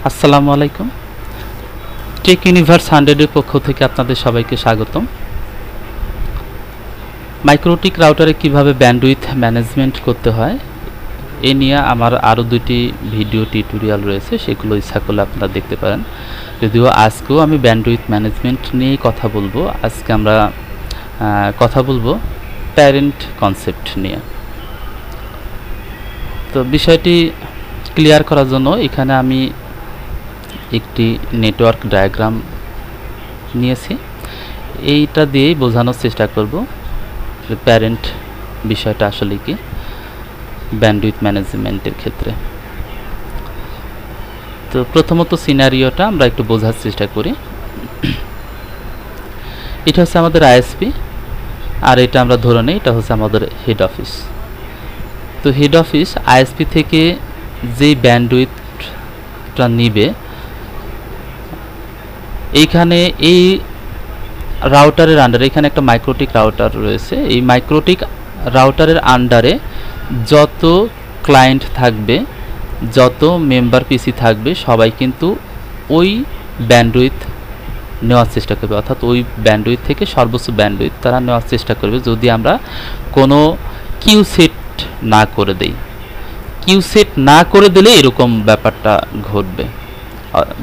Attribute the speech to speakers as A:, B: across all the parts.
A: আসসালামু আলাইকুম। Tech universe 100 এর পক্ষ থেকে আপনাদের সবাইকে স্বাগতম। মাইক্রোটিক রাউটারে কিভাবে ব্যান্ডউইথ ম্যানেজমেন্ট করতে হয় এ নিয়ে আমার আরও দুটি ভিডিও টিউটোরিয়াল রয়েছে, সেগুলো ইচ্ছা করলে আপনারা দেখতে পারেন। যদিও আজকেও আমি ব্যান্ডউইথ ম্যানেজমেন্ট নিয়েই কথা বলবো। আজকে আমরা কথা বলবো প্যারেন্ট কনসেপ্ট নিয়ে। তো বিষয়টি ক্লিয়ার করার জন্য এখানে আমি একটি নেটওয়ার্ক ডায়াগ্রাম নিয়েছি। এইটা দিয়েই বোঝানোর চেষ্টা করব যে প্যারেন্ট বিষয়টা আসলে কি ব্যান্ডউইথ ম্যানেজমেন্টের ক্ষেত্রে। তো প্রথমত সিনারিওটা আমরা একটু বোঝার চেষ্টা করি। এটা হচ্ছে আমাদের আইএসপি, আর এটা আমরা ধরে নেই এটা হচ্ছে আমাদের হেড অফিস। তো হেড অফিস আইএসপি থেকে যেই ব্যান্ডউইথটা নিবে, এইখানে এই রাউটারের আন্ডারে এখানে একটা মাইক্রোটিক রাউটার রয়েছে। এই মাইক্রোটিক রাউটারের আন্ডারে যত ক্লায়েন্ট থাকবে, যত মেম্বার পিসি থাকবে, সবাই কিন্তু ওই ব্যান্ডউইথ নেওয়ার চেষ্টা করবে, অর্থাৎ ওই ব্যান্ডউইথ থেকে সর্বোচ্চ ব্যান্ডউইথ তারা নেওয়ার চেষ্টা করবে যদি আমরা কোনো কিউ সেট না করে দেই। কিউ সেট না করে দিলে এরকম ব্যাপারটা ঘটবে।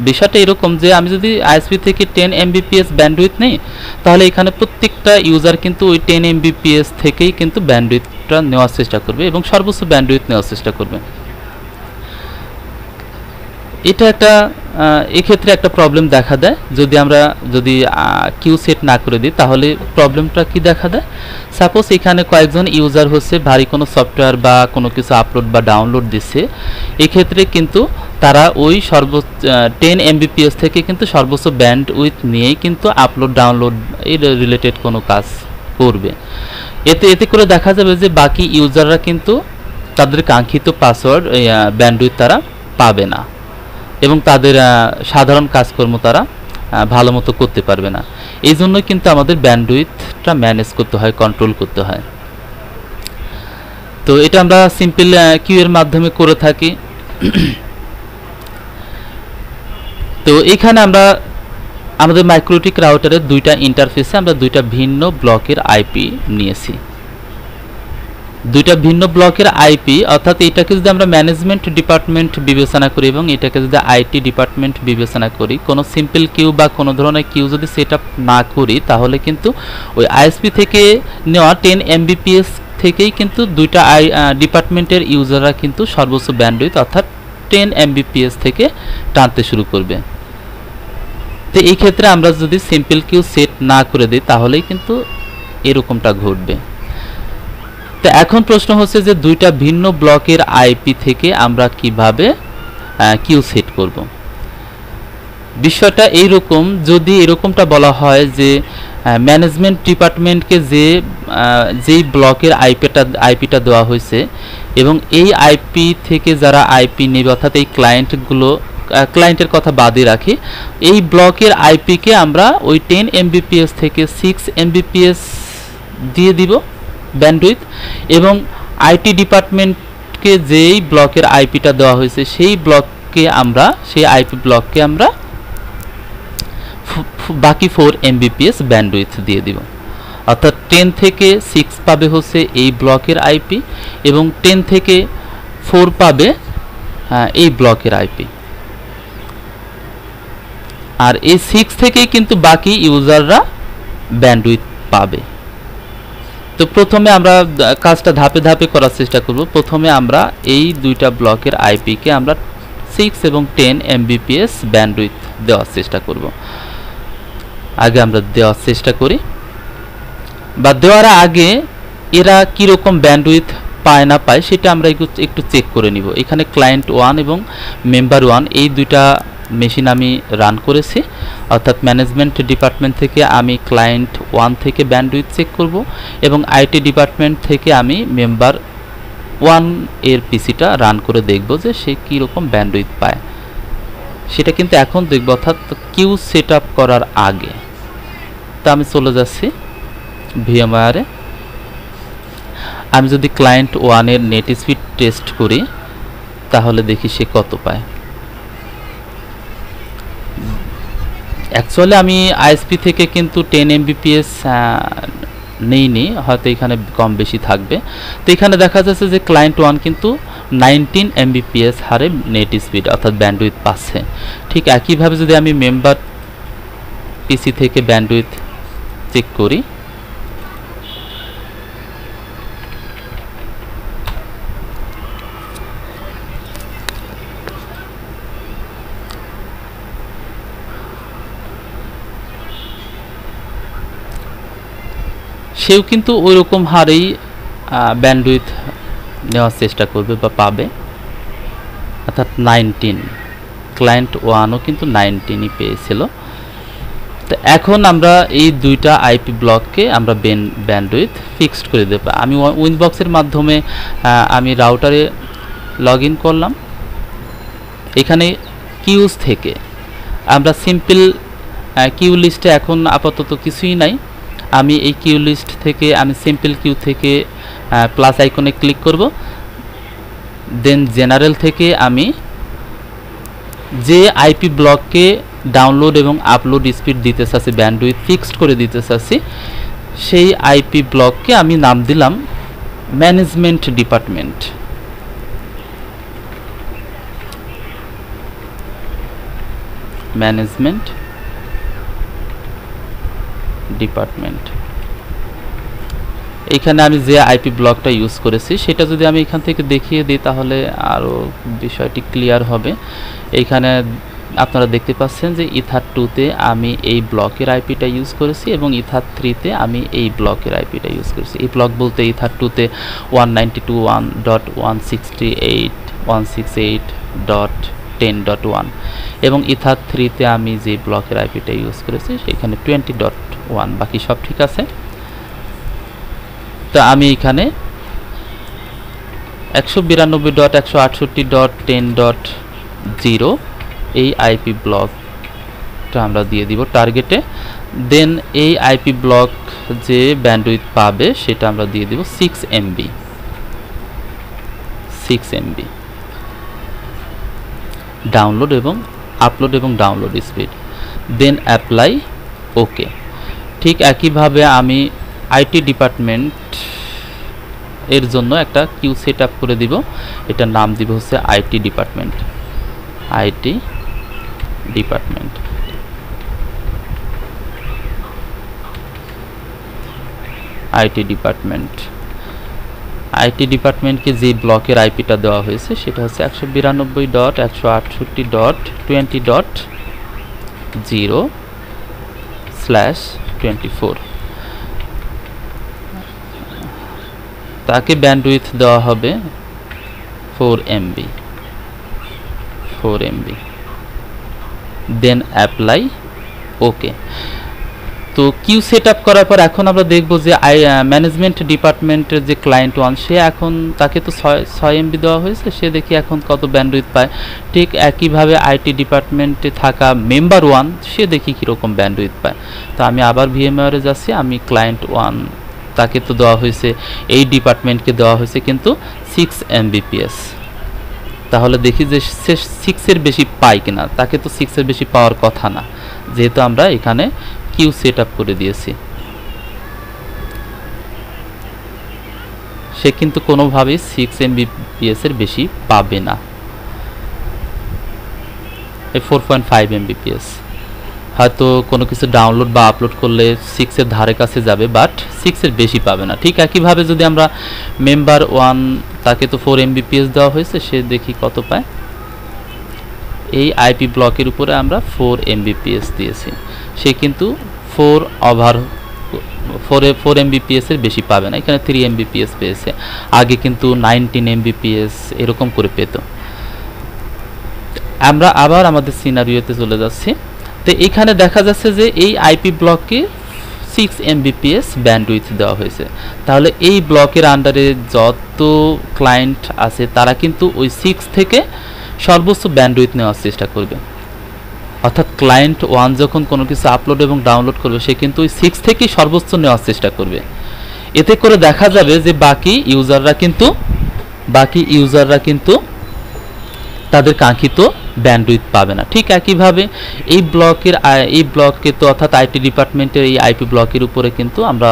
A: বিষয়টা এরকম যে আমি যদি আইএসপি থেকে 10 Mbps ব্যান্ডউইথ নেই, তাহলে এখানে প্রত্যেকটা ইউজার কিন্তু ওই 10 Mbps থেকেই কিন্তু ব্যান্ডউইথটা নেওয়ার চেষ্টা করবে এবং সর্বোচ্চ ব্যান্ডউইথ নেওয়ার চেষ্টা করবে। এটা একটা এক্ষেত্রে একটা প্রবলেম দেখা দেয়। যদি কিউ সেট না করে দিই, তাহলে প্রবলেমটা কি দেখা দেয়? সাপোজ এখানে কয়েকজন ইউজার হচ্ছে ভারী কোনো সফটওয়্যার বা কোনো কিছু আপলোড বা ডাউনলোড দিচ্ছে, এক্ষেত্রে কিন্তু তারা ওই 10 Mbps থেকে কিন্তু সর্বোচ্চ ব্যান্ডউইথ নিয়েই কিন্তু আপলোড ডাউনলোড এই রিলেটেড কোনো কাজ করবে। এতে করে দেখা যাবে যে বাকি ইউজাররা কিন্তু তাদের কাঙ্ক্ষিত পাসওয়ার্ড ব্যান্ডউইথ তারা পাবে না এবং তাদের সাধারণ কাজকর্ম তারা ভালো মতো করতে পারবে না। এই জন্য কিন্তু আমাদের ব্যান্ডউইথটা ম্যানেজ করতে হয়, কন্ট্রোল করতে হয়। তো এটা আমরা সিম্পল কিউ এর মাধ্যমে করে থাকি। তো এখানে আমরা আমাদের মাইক্রোটিক রাউটারের দুইটা ইন্টারফেসে আমরা দুইটা ভিন্ন ব্লকের আইপি নিয়েছি। দুইটা ভিন্ন ব্লকের আইপি, অর্থাৎ এটাকে যদি আমরা ম্যানেজমেন্ট ডিপার্টমেন্ট বিবেচনা করি এবং এটাকে যদি আইটি ডিপার্টমেন্ট বিবেচনা করি, কোনো সিম্পল কিউ বা কোনো ধরনের কিউ যদি সেট আপ না করি, তাহলে কিন্তু ওই আইএসপি থেকে নেওয়া 10 Mbps থেকেই কিন্তু দুইটা ডিপার্টমেন্টের ইউজাররা কিন্তু সর্বোচ্চ ব্যান্ডউইথ অর্থাৎ 10 Mbps থেকে টানতে শুরু করবে। তো এই ক্ষেত্রে আমরা যদি সিম্পল কিউ সেট না করে দিই, তাহলেই কিন্তু এরকমটা ঘটবে। তো এখন প্রশ্ন হচ্ছে যে দুইটা ভিন্ন ব্লকের আইপি থেকে আমরা কিভাবে কিউ সেট করব। বিষয়টা এইরকম, যদি এরকমটা বলা হয় যে ম্যানেজমেন্ট ডিপার্টমেন্টকে যেই ব্লকের আইপিটা দেওয়া হয়েছে এবং এই আইপি থেকে যারা আইপি নেবে, অর্থাৎ এই ক্লায়েন্টের কথা বাদে রাখি, এই ব্লকের আইপিকে আমরা ওই 10 Mbps থেকে 6 Mbps দিয়ে দিব ব্যান্ডউইথ, এবং আইটি ডিপার্টমেন্টকে যেই ব্লকের আইপিটা দেওয়া হয়েছে সেই আইপি ব্লককে আমরা বাকি 4 Mbps ব্যান্ডউইথ দিয়ে দিব। অর্থাৎ 10 থেকে 6 পাবে হচ্ছে এই ব্লকের আইপি এবং 10 থেকে 4 পাবে এই ব্লকের আইপি, আর এই 6 থেকেই কিন্তু বাকি ইউজাররা ব্যান্ডউইথ পাবে। তো প্রথমে আমরা কাজটা ধাপে ধাপে করার চেষ্টা করব। প্রথমে আমরা এই দুইটা ব্লকের আইপিকে আমরা 6 এবং 10 Mbps ব্যান্ডউইথ দেওয়ার চেষ্টা করব। আগে আমরা দেওয়ার চেষ্টা করি, বা দেওয়ার আগে এরা কীরকম ব্যান্ডউইথ পায় না পায় সেটা আমরা একটু চেক করে নিব। এখানে ক্লায়েন্ট 1 এবং মেম্বার 1 এই দুইটা মেশিন আমি রান করেছি, অর্থাৎ ম্যানেজমেন্ট ডিপার্টমেন্ট থেকে আমি ক্লায়েন্ট 1 থেকে ব্যান্ডউইথ চেক করব এবং আইটি ডিপার্টমেন্ট থেকে আমি মেম্বার 1 এর পিসিটা রান করে দেখব যে সে কীরকম ব্যান্ডউইথ পায়। সেটা কিন্তু এখন দেখব, অর্থাৎ কিউ সেট আপ করার আগে। তা আমি চলে যাচ্ছি ভিএমওয়্যারে। আমি যদি ক্লায়েন্ট 1 এর নেট স্পিড টেস্ট করি, তাহলে দেখি সে কত পায়। অ্যাকচুয়ালি আমি আইএসপি থেকে কিন্তু 10 Mbps নেইনি, হয়তো এখানে কম বেশি থাকবে। তো এখানে দেখা যাচ্ছে যে ক্লায়েন্ট 1 কিন্তু 19 Mbps হারে নেট স্পিড অর্থাৎ ব্যান্ডউইথ পাচ্ছে। ঠিক একইভাবে যদি আমি মেম্বার পিসি থেকে ব্যান্ডউইথ চেক করি, সেও কিন্তু ওই রকম হারেই ব্যান্ডউইথ নেওয়ার চেষ্টা করবে বা পাবে, অর্থাৎ 19। ক্লায়েন্ট 1ও কিন্তু 19ই পেয়েছিল। তো এখন আমরা এই দুইটা আইপি ব্লককে আমরা ব্যান্ডউইথ ফিক্সড করে দেব। আমি উইনবক্সের মাধ্যমে আমি রাউটারে লগ ইন করলাম। এখানে কিউজ থেকে আমরা সিম্পল কিউ লিস্টে এখন আপাতত কিছুই নাই। আমি এই কিউ লিস্ট থেকে আমি সিম্পল কিউ থেকে প্লাস আইকনে ক্লিক করব। দেন জেনারেল থেকে আমি যে আইপি ব্লককে ডাউনলোড এবং আপলোড স্পিড দিতে চাচ্ছি, ব্যান্ডউইথ ফিক্সড করে দিতে চাচ্ছি, সেই আইপি ব্লককে আমি নাম দিলাম ম্যানেজমেন্ট ডিপার্টমেন্ট। Management department. এখানে আমি যে আইপি ব্লকটা ইউজ করেছি সেটা যদি আমি এখান থেকে দেখিয়ে দিই তাহলে আরও বিষয়টি ক্লিয়ার হবে। এইখানে আপনারা দেখতে পাচ্ছেন যে ইথার 2-তে আমি এই ব্লকের আইপিটা ইউজ করেছি এবং ইথার 3-তে আমি এই ব্লকের আইপিটা ইউজ করেছি। এই ব্লক বলতে ইথার 2-তে 192.168.168.10.1 এবং ইথার 3-তে আমি যে ব্লকের আইপিটা ইউজ করেছি সেখানে 20.1, বাকি সব ঠিক আছে। তো আমি এখানে 192.168.10.0 এই আইপি ব্লকটা আমরা দিয়ে দিব টার্গেটে। দেন এই আইপি ব্লক যে ব্যান্ডউইথ পাবে সেটা আমরা দিয়ে দিব 6 MB ডাউনলোড এবং আপলোড এবং ডাউনলোড স্পিড। দেন অ্যাপ্লাই, ওকে। ঠিক একইভাবে আমি আইটি ডিপার্টমেন্ট এর জন্য একটা কিউ সেট আপ করে দিব। এটার নাম দিব হচ্ছে IT department. IT department IT department IT ডিপার্টমেন্টকে যে ব্লকের আইপিটা দেওয়া হয়েছে সেটা হচ্ছে 192.168.20.0/24। তাকে ব্যান্ডউইথ দেওয়া হবে 4 MB। দেন অ্যাপ্লাই, ওকে। তো কিউ সেট আপ করার পর এখন আমরা দেখব যে ম্যানেজমেন্ট ডিপার্টমেন্টের যে ক্লায়েন্ট 1 সে এখন তাকে তো 6 MB দেওয়া হয়েছে, সে দেখি এখন কত ব্যান্ডউইথ পায়। ঠিক একইভাবে আইটি ডিপার্টমেন্টে থাকা মেম্বার 1 সে দেখি কীরকম ব্যান্ডউইথ পায়। তো আমি আবার ভিএমওয়ারে যাচ্ছি। আমি ক্লায়েন্ট 1 তাকে তো দেওয়া হয়েছে, এই ডিপার্টমেন্টকে দেওয়া হয়েছে কিন্তু 6 Mbps। তাহলে দেখি যে সে 6-এর বেশি পায় কিনা। তাকে তো 6-এর বেশি পাওয়ার কথা না, যেহেতু আমরা এখানে কিউ সেট আপ করে দিয়েছি। সে কিন্তু কোনোভাবেই 6 Mbps এর বেশি পাবে না। 4.5 Mbps হয়তো কোনো কিছু ডাউনলোড বা আপলোড করলে 6-এর ধারে কাছে যাবে, বাট 6-এর বেশি পাবে না। ঠিক একইভাবে যদি আমরা মেম্বার 1 তাকে তো 4 Mbps দেওয়া হয়েছে, সে দেখি কত পায়। এই আইপি ব্লকের উপরে আমরা 4 Mbps দিয়েছি, সে কিন্তু 4 Mbps এর বেশি পাবে না, এখানে 3 Mbps পেয়েছে। আগে কিন্তু 19 Mbps এরকম করে পেত। আমরা আবার আমাদের সিনারিওতে চলে যাচ্ছি। তো এখানে দেখা যাচ্ছে যে এই আইপি ব্লককে 6 Mbps ব্যান্ডউইথ দেওয়া হয়েছে। তাহলে এই ব্লকের আন্ডারে যত ক্লায়েন্ট আছে তারা কিন্তু ওই 6 থেকে সর্বোচ্চ ব্যান্ডউইথ নেওয়ার চেষ্টা করবে। অর্থাৎ ক্লায়েন্ট 1 যখন কোনো কিছু আপলোড এবং ডাউনলোড করবে সে কিন্তু ওই 6 থেকেই সর্বোচ্চ নেওয়ার চেষ্টা করবে। এতে করে দেখা যাবে যে বাকি ইউজাররা কিন্তু তাদের কাঙ্ক্ষিত ব্যান্ডউইথ পাবে না। ঠিক একইভাবে এই ব্লকে তো অর্থাৎ আইটি ডিপার্টমেন্টের এই আইপি ব্লকের উপরে কিন্তু আমরা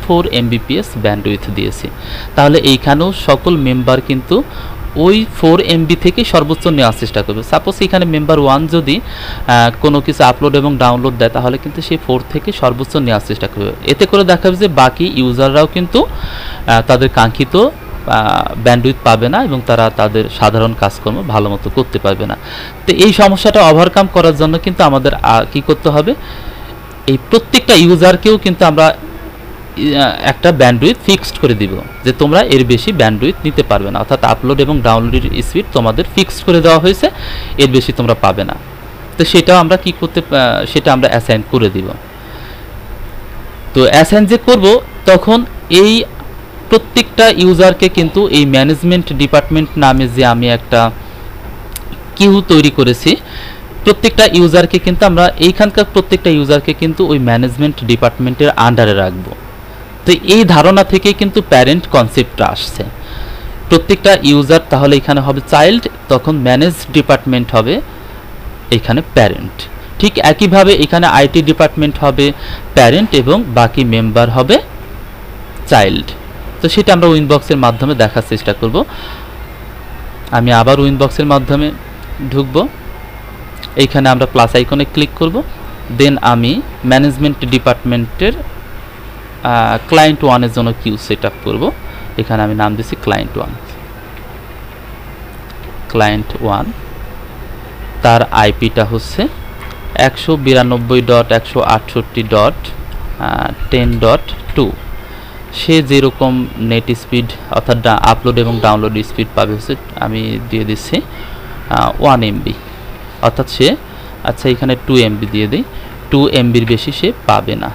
A: 4 Mbps ব্যান্ডউইথ দিয়েছি। তাহলে এইখানেও সকল মেম্বার কিন্তু ওই 4 MB থেকে সর্বোচ্চ নেওয়ার চেষ্টা করবে। সাপোজ এখানে মেম্বার 1 যদি কোনো কিছু আপলোড এবং ডাউনলোড দেয় তাহলে কিন্তু সেই 4 থেকে সর্বোচ্চ নেওয়ার চেষ্টা করবে। এতে করে দেখা যাবে যে বাকি ইউজাররাও কিন্তু তাদের কাঙ্ক্ষিত ব্যান্ডউইথ পাবে না এবং তারা তাদের সাধারণ কাজকর্ম ভালো মতো করতে পারবে না। তো এই সমস্যাটা ওভারকাম করার জন্য কিন্তু আমাদের কি করতে হবে, এই প্রত্যেকটা ইউজারকেও কিন্তু আমরা একটা ব্যান্ডউইথ ফিক্সড করে দিব যে তোমরা এর বেশি ব্যান্ডউইথ নিতে পারবে না, অর্থাৎ আপলোড এবং ডাউনলোডের স্পিড তোমাদের ফিক্সড করে দেওয়া হয়েছে, এর বেশি তোমরা পাবে না। তো সেটাও আমরা কি করতে, সেটা আমরা অ্যাসাইন করে দিব। তো অ্যাসাইন যে করব তখন এই প্রত্যেকটা ইউজারকে কিন্তু এই ম্যানেজমেন্ট ডিপার্টমেন্ট নামে যে আমি একটা কিউ তৈরি করেছি, প্রত্যেকটা ইউজারকে কিন্তু আমরা এইখানকার প্রত্যেকটা ইউজারকে কিন্তু ওই ম্যানেজমেন্ট ডিপার্টমেন্টের আন্ডারে রাখবো। তো এই ধারণা থেকেই কিন্তু প্যারেন্ট কনসেপ্টটা আসছে। প্রত্যেকটা ইউজার তাহলে এখানে হবে চাইল্ড, তখন ম্যানেজ ডিপার্টমেন্ট হবে এখানে প্যারেন্ট। ঠিক একইভাবে এখানে আইটি ডিপার্টমেন্ট হবে প্যারেন্ট এবং বাকি মেম্বার হবে চাইল্ড। তো সেটা আমরা উইনবক্সের মাধ্যমে দেখার চেষ্টা করব। আমি আবার উইনবক্সের মাধ্যমে ঢুকব, এইখানে আমরা প্লাস আইকনে ক্লিক করব, দেন আমি ম্যানেজমেন্ট ডিপার্টমেন্টের ক্লায়েন্ট 1 এর জন্য কিউ সেট আপ করবো। এখানে আমি নাম দিচ্ছি ক্লায়েন্ট 1। ক্লায়েন্ট 1 তার আইপিটা হচ্ছে 192.168.10.2। সে যেরকম নেট স্পিড অর্থাৎ আপলোড এবং ডাউনলোড স্পিড পাবে হচ্ছে, আমি দিয়ে দিচ্ছি 1 MB, অর্থাৎ সে আচ্ছা এখানে 2 MB দিয়ে দিই, 2 MBর বেশি সে পাবে না।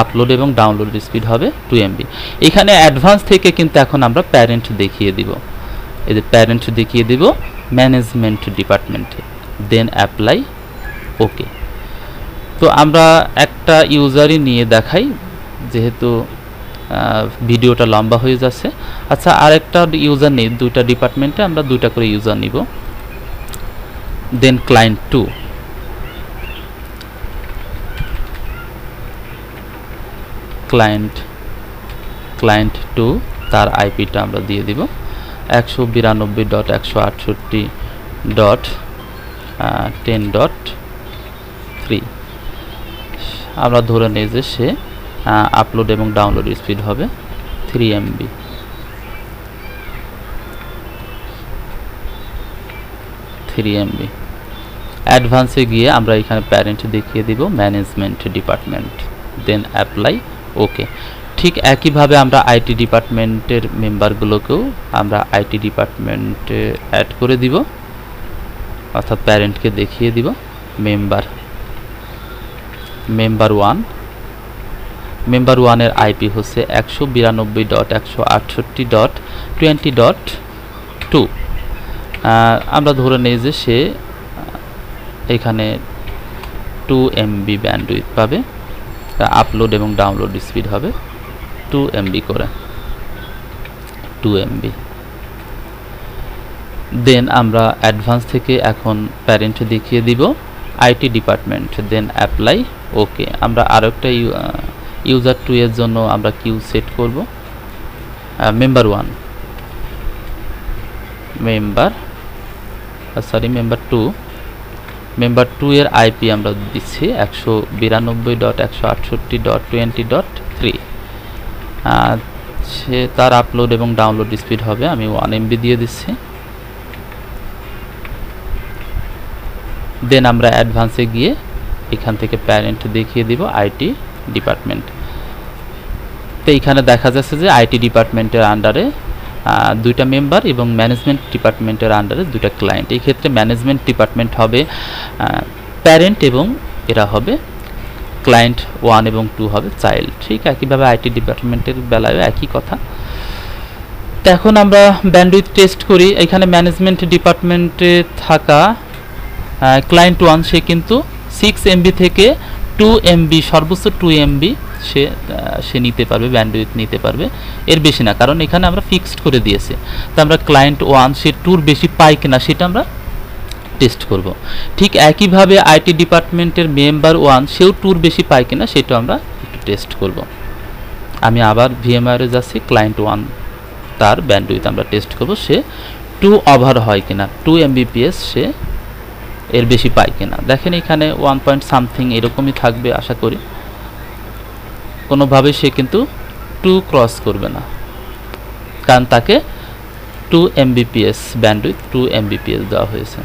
A: আপলোড এবং ডাউনলোড স্পিড হবে 2 MB। এখানে অ্যাডভান্স থেকে কিন্তু এখন আমরা প্যারেন্ট দেখিয়ে দিব, এই যে প্যারেন্ট দেখিয়ে দিব ম্যানেজমেন্ট ডিপার্টমেন্টে, দেন অ্যাপ্লাই ওকে। তো আমরা একটা ইউজারই নিয়ে দেখাই যেহেতু ভিডিওটা লম্বা হয়ে যাচ্ছে। আচ্ছা আরেকটা ইউজার নেই, দুইটা ডিপার্টমেন্টে আমরা দুইটা করে ইউজার নিব। দেন ক্লায়েন্ট 2, ক্লায়েন্ট 2 তার আইপিটা আমরা দিয়ে দিব 192.168.10.3। আমরা ধরে নেই যে সে আপলোড এবং ডাউনলোড স্পিড হবে 3 MB। অ্যাডভান্সে গিয়ে আমরা এখানে প্যারেন্ট দেখিয়ে দিব management department, then apply okay. ঠিক একইভাবে আমরা আইটি ডিপার্টমেন্টের মেম্বারগুলোকেও আমরা আইটি ডিপার্টমেন্টে অ্যাড করে দিব, অর্থাৎ প্যারেন্টকে দেখিয়ে দিব মেম্বার 1 এর আইপি হচ্ছে 192.168.20.2। আমরা ধরে নেই যে সে এখানে 2 MB ব্যান্ডউইথ পাবে, আপলোড এবং ডাউনলোড স্পিড হবে 2 MB করে, 2 MB। দেন আমরা অ্যাডভান্স থেকে এখন প্যারেন্ট দেখিয়ে দিব IT department, then apply okay. আমরা আরেকটা ইউজার 2 এর জন্য আমরা কিউ সেট করব, মেম্বার 2 এর আইপি আমরা দিচ্ছি 192.168.20.3। সে তার আপলোড এবং ডাউনলোড স্পিড হবে, আমি 1 MB দিয়ে দিচ্ছি। দেন আমরা অ্যাডভান্সে গিয়ে এখান থেকে প্যারেন্ট দেখিয়ে দিব আইটি ডিপার্টমেন্ট। তো এইখানে দেখা যাচ্ছে যে আইটি ডিপার্টমেন্টের আন্ডারে দুইটা মেম্বার এবং ম্যানেজমেন্ট ডিপার্টমেন্টের আন্ডারে দুইটা ক্লায়েন্ট। এই ক্ষেত্রে ম্যানেজমেন্ট ডিপার্টমেন্ট হবে প্যারেন্ট এবং এরা হবে ক্লায়েন্ট 1 এবং 2 হবে চাইল্ড। ঠিক একইভাবে আইটি ডিপার্টমেন্টের বেলায় একই কথা। তো এখন আমরা ব্যান্ডউইথ টেস্ট করি। এখানে ম্যানেজমেন্ট ডিপার্টমেন্টে থাকা ক্লায়েন্ট 1 সে কিন্তু 6 MB থেকে 2 MB, সর্বোচ্চ 2 MB সে নিতে পারবে, ব্যান্ডউইথ নিতে পারবে, এর বেশি না, কারণ এখানে আমরা ফিক্সড করে দিয়েছি। তো আমরা ক্লায়েন্ট 1 সে 2-র বেশি পায় কিনা সেটা আমরা টেস্ট করব। ঠিক একইভাবে আইটি ডিপার্টমেন্টের মেম্বার 1 সেও 2-র বেশি পায় কিনা সেটা আমরা একটু টেস্ট করব। আমি আবার ভিএমআইরে যাচ্ছি, ক্লায়েন্ট 1 তার ব্যান্ডউইথ আমরা টেস্ট করব, সে 2 ওভার হয় কিনা, 2 Mbps সে এর বেশি পায় কিনা। দেখেন এখানে 1 পয়েন্ট সামথিং এরকমই থাকবে আশা করি, কোনোভাবে সে কিন্তু 2 ক্রস করবে না, কারণ তাকে 2 Mbps ব্যান্ডউইথ 2 Mbps দেওয়া হয়েছে।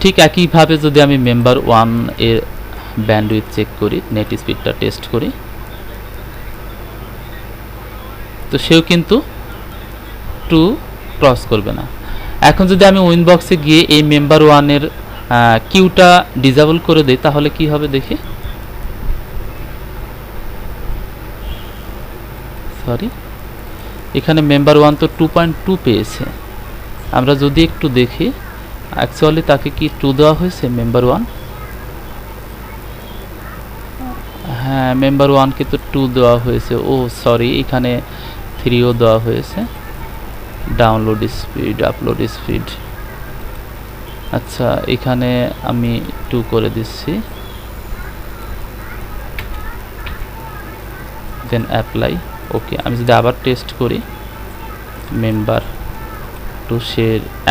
A: ঠিক একইভাবে যদি আমি মেম্বার 1 এর ব্যান্ডউইথ চেক করি, নেট স্পিডটা টেস্ট করি, তো সেও কিন্তু 2 ক্রস করবে না। এখন যদি আমি উইনবক্সে গিয়ে এই মেম্বার 1 এর কিউটা ডিসেবল করে দেই তাহলে কি হবে দেখি। সরি, এখানে মেম্বার 1 তো 2.2 পেয়েছে। আমরা যদি একটু দেখি অ্যাকচুয়ালি তাকে কি 2 দেওয়া হয়েছে মেম্বার 1? হ্যাঁ, মেম্বার 1 কে তো 2 দেওয়া হয়েছে। ও সরি, এখানে 3ও দেওয়া হয়েছে। ডাউনলোড স্পিড, আপলোড স্পিড, আচ্ছা এখানে আমি 2 করে দিচ্ছি, দেন অ্যাপ্লাই। ওকে, আমি যদি আবার টেস্ট করি মেম্বার 2, সে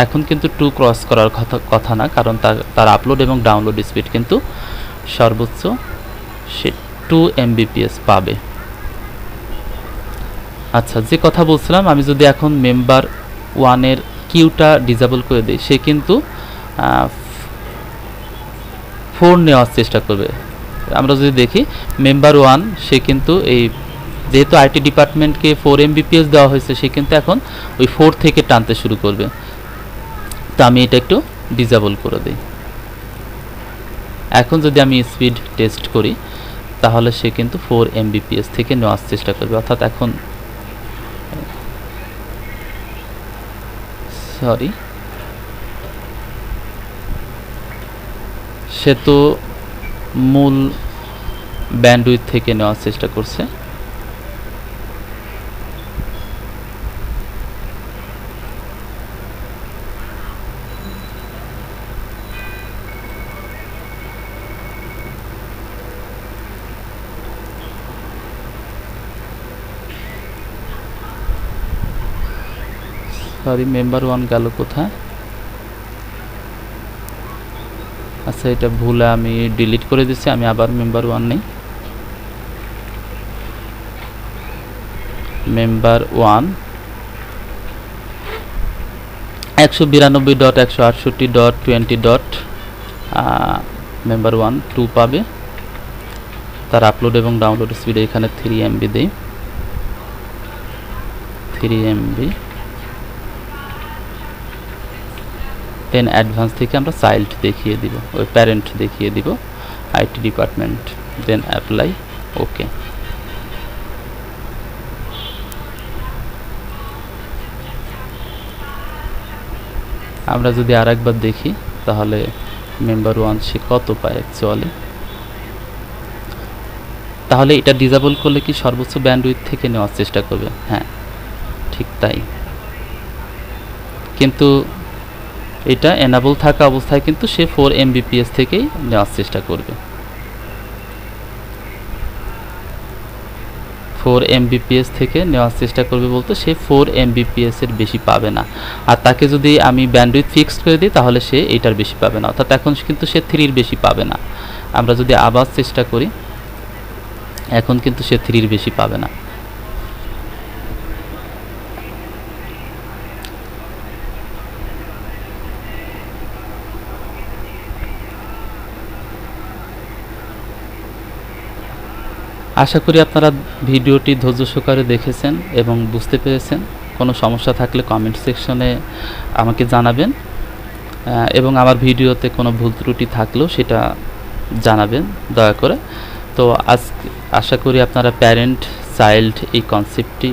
A: এখন কিন্তু 2 ক্রস করার কথা না, কারণ তার আপলোড এবং ডাউনলোড স্পিড কিন্তু সর্বোচ্চ সে 2 Mbps পাবে। আচ্ছা, যে কথা বলছিলাম, আমি যদি এখন মেম্বার 1 এর কিউটা ডিসেবল করে দিই, সে কিন্তু 4 নেওয়ার চেষ্টা করবে। আমরা যদি দেখি মেম্বার 1 সে কিন্তু এই যেহেতু আইটি ডিপার্টমেন্টকে 4 Mbps দেওয়া হয়েছে, সে কিন্তু এখন ওই 4 থেকে টানতে শুরু করবে। তো আমি এটা একটু ডিসেবল করে দিই। এখন যদি আমি স্পিড টেস্ট করি তাহলে সে কিন্তু 4 Mbps থেকে নেওয়ার চেষ্টা করবে, অর্থাৎ এখন সরি সে তো মূল ব্যান্ডউইথ থেকে নেওয়ার চেষ্টা করছে। সরি, মেম্বার 1 গেল কোথায়? আচ্ছা, এটা ভুলে আমি ডিলিট করে দিচ্ছি, আমি আবার মেম্বার 1 নেই। মেম্বার 1 192.168.20. মেম্বার 1 2 পাবে। তার আপলোড এবং ডাউনলোড স্পিড এখানে 3 MB দেই, 3 MB। দেন অ্যাডভান্স থেকে আমরা চাইল্ড দেখিয়ে দিব, ওই প্যারেন্ট দেখিয়ে দিব, IT department, then apply. Okay, আমরা যদি আরেকবার দেখি তাহলে মেম্বার 1 সে কত পায় অ্যাকচুয়ালি। তাহলে এটা ডিসেবল করলে কি সর্বোচ্চ ব্যান্ডউইথ থেকে নেওয়ার চেষ্টা করবে? হ্যাঁ, ঠিক তাই। কিন্তু এটা এনাবল থাকা অবস্থায় কিন্তু সে 4 Mbps থেকেই নেওয়ার চেষ্টা করবে। 4 Mbps থেকে নেওয়ার চেষ্টা করবে বলতে সে 4 Mbps এর বেশি পাবে না। আর তাকে যদি আমি ব্যান্ডউইথ ফিক্সড করে দিই তাহলে সে এটার বেশি পাবে না, অর্থাৎ এখন কিন্তু সে 3-র বেশি পাবে না। আমরা যদি আবার চেষ্টা করি, এখন কিন্তু সে 3-র বেশি পাবে না। আশা করি আপনারা ভিডিওটি ধৈর্য সহকারে দেখেছেন এবং বুঝতে পেরেছেন। কোনো সমস্যা থাকলে কমেন্ট সেকশনে আমাকে জানাবেন, এবং আমার ভিডিওতে কোনো ভুল ত্রুটি থাকলেও সেটা জানাবেন দয়া করে। তো আশা করি আপনারা প্যারেন্ট চাইল্ড এই কনসেপ্টটি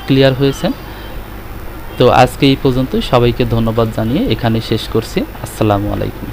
A: ক্লিয়ার হয়েছেন। তো আজকে এই পর্যন্তই, সবাইকে ধন্যবাদ জানিয়ে এখানে শেষ করছি। আসসালামু আলাইকুম।